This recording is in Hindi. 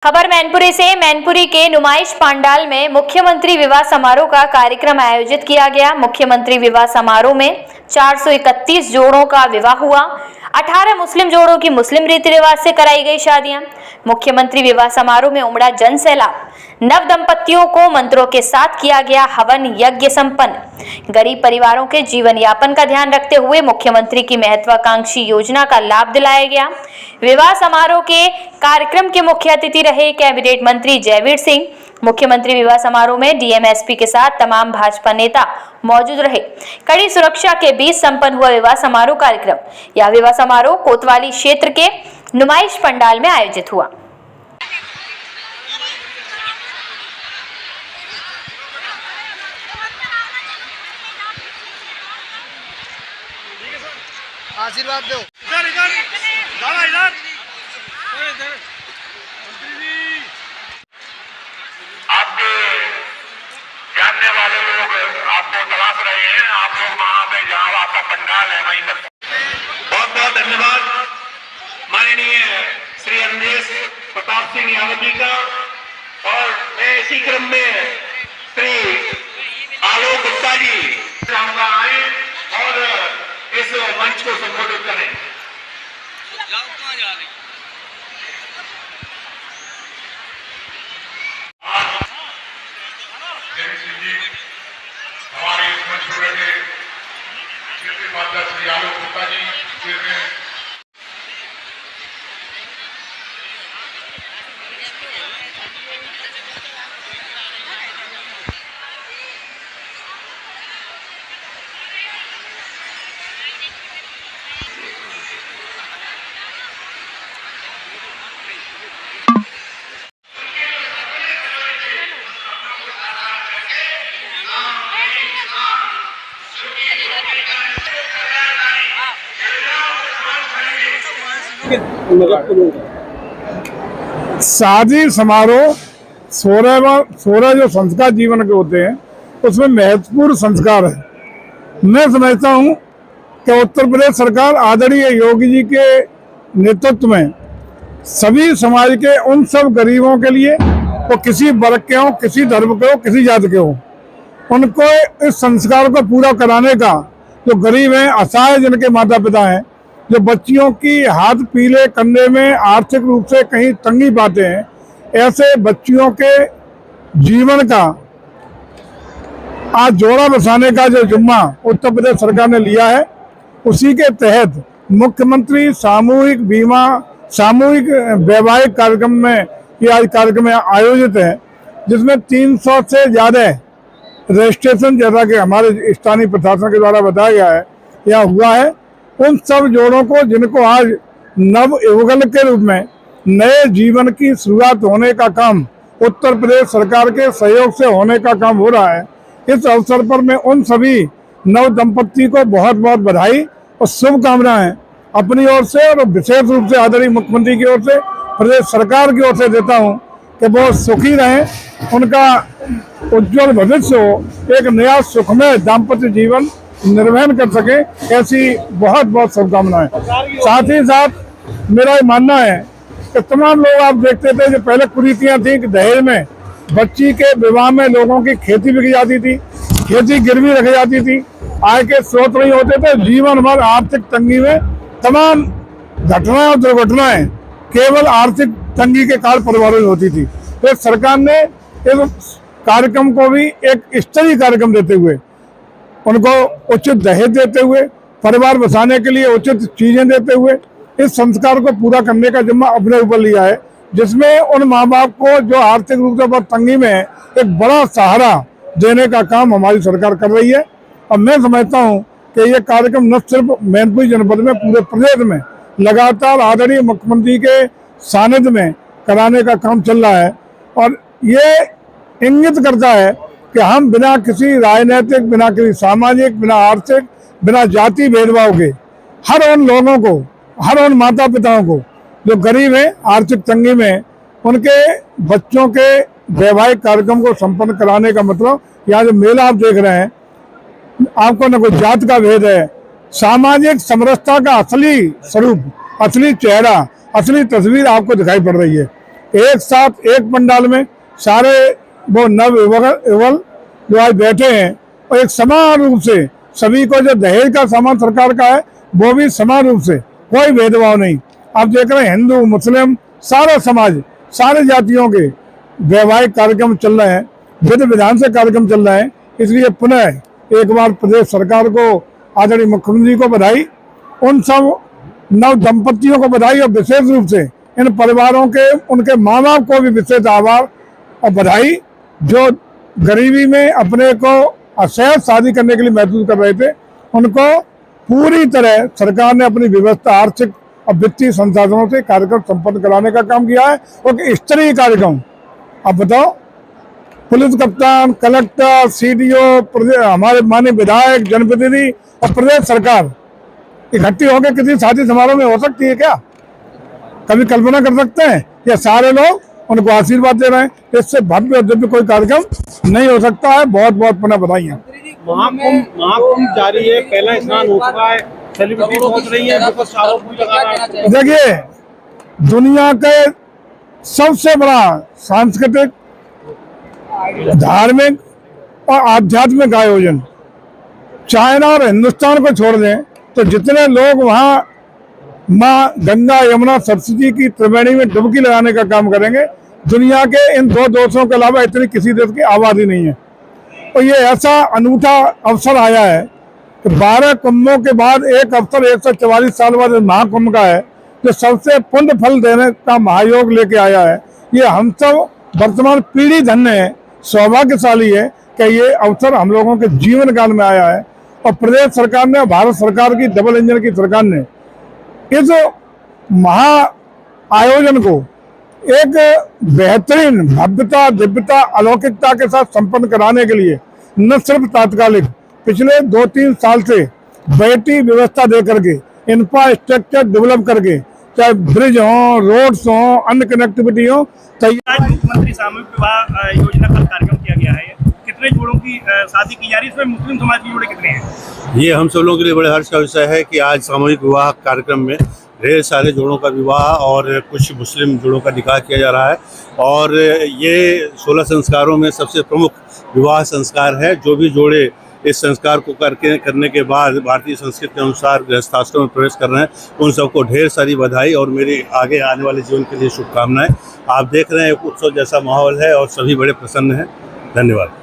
खबर मैनपुरी से। मैनपुरी के नुमाइश पंडाल में मुख्यमंत्री विवाह समारोह का कार्यक्रम आयोजित किया गया। मुख्यमंत्री विवाह समारोह में 431 जोड़ों का विवाह हुआ। 18 मुस्लिम जोड़ों की मुस्लिम रीति रिवाज से कराई गई शादियां। मुख्यमंत्री विवाह समारोह में उमड़ा जन सैलाब। नव दंपतियों को मंत्रों के साथ किया गया हवन यज्ञ संपन्न। गरीब परिवारों के जीवन यापन का ध्यान रखते हुए मुख्यमंत्री की महत्वाकांक्षी योजना का लाभ दिलाया गया। विवाह समारोह के कार्यक्रम के मुख्य अतिथि रहे कैबिनेट मंत्री जयवीर सिंह। मुख्यमंत्री विवाह समारोह में डीएम एसपी के साथ तमाम भाजपा नेता मौजूद रहे। कड़ी सुरक्षा के बीच संपन्न हुआ विवाह समारोह कार्यक्रम। यह विवाह समारोह कोतवाली क्षेत्र के नुमाइश पंडाल में आयोजित हुआ। आशीर्वाद दो। आपके जानने वाले लोग आपको तलाश रहे हैं। आप लोग वहां पे जहां आपका पंडाल है वहीं तक। बहुत बहुत धन्यवाद माननीय श्री अमरेश प्रताप सिंह यादव जी का। और मैं इसी क्रम में श्री आलोक गुप्ता जी चाहूंगा आए और इस मंच को संबोधित करें। हमारे इस मंच पर बैठे श्री आलोक गुप्ता जी शादी समारोह 16 जो संस्कार जीवन के होते हैं उसमें महत्वपूर्ण संस्कार है। मैं समझता हूं कि उत्तर प्रदेश सरकार आदरणीय योगी जी के नेतृत्व में सभी समाज के उन सब गरीबों के लिए, वो किसी वर्ग के हो, किसी धर्म के हो, किसी जाति के हो, उनको इस संस्कार को पूरा कराने का, जो गरीब हैं, असहाय जिनके माता पिता हैं, जो बच्चियों की हाथ पीले करने में आर्थिक रूप से कहीं तंगी पाते हैं, ऐसे बच्चियों के जीवन का आज जोड़ा बसाने का जो जिम्मा उत्तर प्रदेश सरकार ने लिया है, उसी के तहत मुख्यमंत्री सामूहिक वैवाहिक कार्यक्रम में ये आज कार्यक्रम आयोजित है, जिसमें 300 से ज़्यादा रजिस्ट्रेशन, जैसा कि हमारे स्थानीय प्रशासन के द्वारा बताया गया है, यह हुआ है। उन सब जोड़ों को जिनको आज नव युगल के रूप में नए जीवन की शुरुआत होने का काम उत्तर प्रदेश सरकार के सहयोग से होने का काम हो रहा है, इस अवसर पर मैं उन सभी नव दंपति को बहुत बहुत बधाई और शुभकामनाएं अपनी ओर से और विशेष रूप से आदरणीय मुख्यमंत्री की ओर से, प्रदेश सरकार की ओर से देता हूं कि बहुत सुखी रहें, उनका उज्जवल भविष्य हो, एक नया सुखमय दाम्पत्य जीवन निर्वहन कर सके, ऐसी बहुत बहुत शुभकामनाएं। साथ ही साथ मेरा ये मानना है कि तमाम लोग आप देखते थे जो पहले कुरीतियां थी कि दहेज में बच्ची के विवाह में लोगों की खेती बिक जाती थी, खेती गिरवी रखी जाती थी, आय के स्रोत नहीं होते थे, जीवन भर आर्थिक तंगी में तमाम घटनाएं और दुर्घटनाएं केवल आर्थिक तंगी के कारण परिवारों में होती थी। तो सरकार ने इस कार्यक्रम को भी एक स्तरीय कार्यक्रम देते हुए, उनको उचित दहेज देते हुए, परिवार बसाने के लिए उचित चीजें देते हुए इस संस्कार को पूरा करने का जिम्मा अपने ऊपर लिया है, जिसमें उन माँ बाप को जो आर्थिक रूप से बहुत तंगी में है, एक बड़ा सहारा देने का काम हमारी सरकार कर रही है। और मैं समझता हूँ कि ये कार्यक्रम न सिर्फ मैनपुरी जनपद में, पूरे प्रदेश में लगातार आदरणीय मुख्यमंत्री के सानिध्य में कराने का काम चल रहा है। और ये इंगित करता है कि हम बिना किसी राजनीतिक, बिना किसी सामाजिक, बिना आर्थिक, बिना जाति भेदभाव के हर उन लोगों को, हर उन माता पिताओं को जो गरीब हैं, आर्थिक तंगी में, उनके बच्चों के वैवाहिक कार्यक्रम को संपन्न कराने का मतलब, यहाँ जो मेला आप देख रहे हैं, आपको न कोई जात का भेद है, सामाजिक समरसता का असली स्वरूप, असली चेहरा, असली तस्वीर आपको दिखाई पड़ रही है। एक साथ एक पंडाल में सारे वो नव युवक जो आज बैठे हैं और एक समान रूप से सभी को जो दहेज का सामान सरकार का है वो भी समान रूप से, कोई भेदभाव नहीं। आप देख रहे हैं हिंदू मुस्लिम सारा समाज, सारे जातियों के वैवाहिक कार्यक्रम चल रहे हैं, विधि विधान से कार्यक्रम चल रहे हैं। इसलिए पुनः एक बार प्रदेश सरकार को, आदरणीय मुख्यमंत्री को बधाई, उन सब नव दंपतियों को बधाई और विशेष रूप से इन परिवारों के उनके माँ बाप को भी विशेष आभार और बधाई, जो गरीबी में अपने को असहज शादी करने के लिए महसूस कर रहे थे, उनको पूरी तरह सरकार ने अपनी व्यवस्था, आर्थिक और वित्तीय संसाधनों से कार्यक्रम संपन्न कराने का काम किया है। और स्तरीय कार्यक्रम, अब बताओ, पुलिस कप्तान, कलेक्टर, CDO, हमारे माननीय विधायक, जनप्रतिनिधि और प्रदेश सरकार इकट्ठी होकर किसी शादी समारोह में हो सकती है क्या? कभी कल्पना कर सकते हैं? ये सारे लोग उनको आशीर्वाद दे रहे हैं, इससे भव्य और दिव्य कोई कार्यक्रम नहीं हो सकता है। बहुत बहुत पुनः बधाइयाँ। महाकुंभ जारी है, पहला स्नान हो चुका है, सेलिब्रिटी पहुंच रही है, देखिए दुनिया के सबसे बड़ा सांस्कृतिक, धार्मिक और आध्यात्मिक आयोजन, चाइना और हिंदुस्तान को छोड़ दें तो जितने लोग वहाँ माँ गंगा यमुना सरस्वती की त्रिवेणी में डुबकी लगाने का काम करेंगे, दुनिया के इन दो देशों के अलावा इतनी किसी देश की आबादी नहीं है। और ये ऐसा अनूठा अवसर आया है कि 12 कुंभों के बाद एक अवसर 144 साल बाद महाकुंभ का है, जो सबसे पुण्य फल देने का महायोग लेके आया है। ये हम सब वर्तमान पीढ़ी धन्य है, सौभाग्यशाली है कि ये अवसर हम लोगों के जीवन काल में आया है। और प्रदेश सरकार ने, भारत सरकार की डबल इंजन की सरकार ने इस महा आयोजन को एक बेहतरीन भव्यता, दिव्यता, अलौकिकता के साथ संपन्न कराने के लिए न सिर्फ तात्कालिक पिछले 2-3 साल से बेटी व्यवस्था दे करके, इंफ्रास्ट्रक्चर डेवलप करके, चाहे ब्रिज हो, रोड्स हो, अन्य कनेक्टिविटी हो, मुख्यमंत्री सामूहिक विवाह योजना का कार्यक्रम किया गया है। कितने जोड़ों की शादी की जा रही है, इसमें मुस्लिम समाज के जोड़े कितने हैं? ये हम सब लोगों के लिए बड़े हर्ष का विषय है कि आज सामूहिक विवाह कार्यक्रम में ढेर सारे जोड़ों का विवाह और कुछ मुस्लिम जोड़ों का निकाह किया जा रहा है। और ये 16 संस्कारों में सबसे प्रमुख विवाह संस्कार है। जो भी जोड़े इस संस्कार को करने के बाद भारतीय संस्कृति के अनुसार गृहस्थाश्रम में प्रवेश कर रहे हैं, उन सबको ढेर सारी बधाई और मेरे आगे आने वाले जीवन के लिए शुभकामनाएं। आप देख रहे हैं उत्सव जैसा माहौल है और सभी बड़े प्रसन्न हैं। धन्यवाद।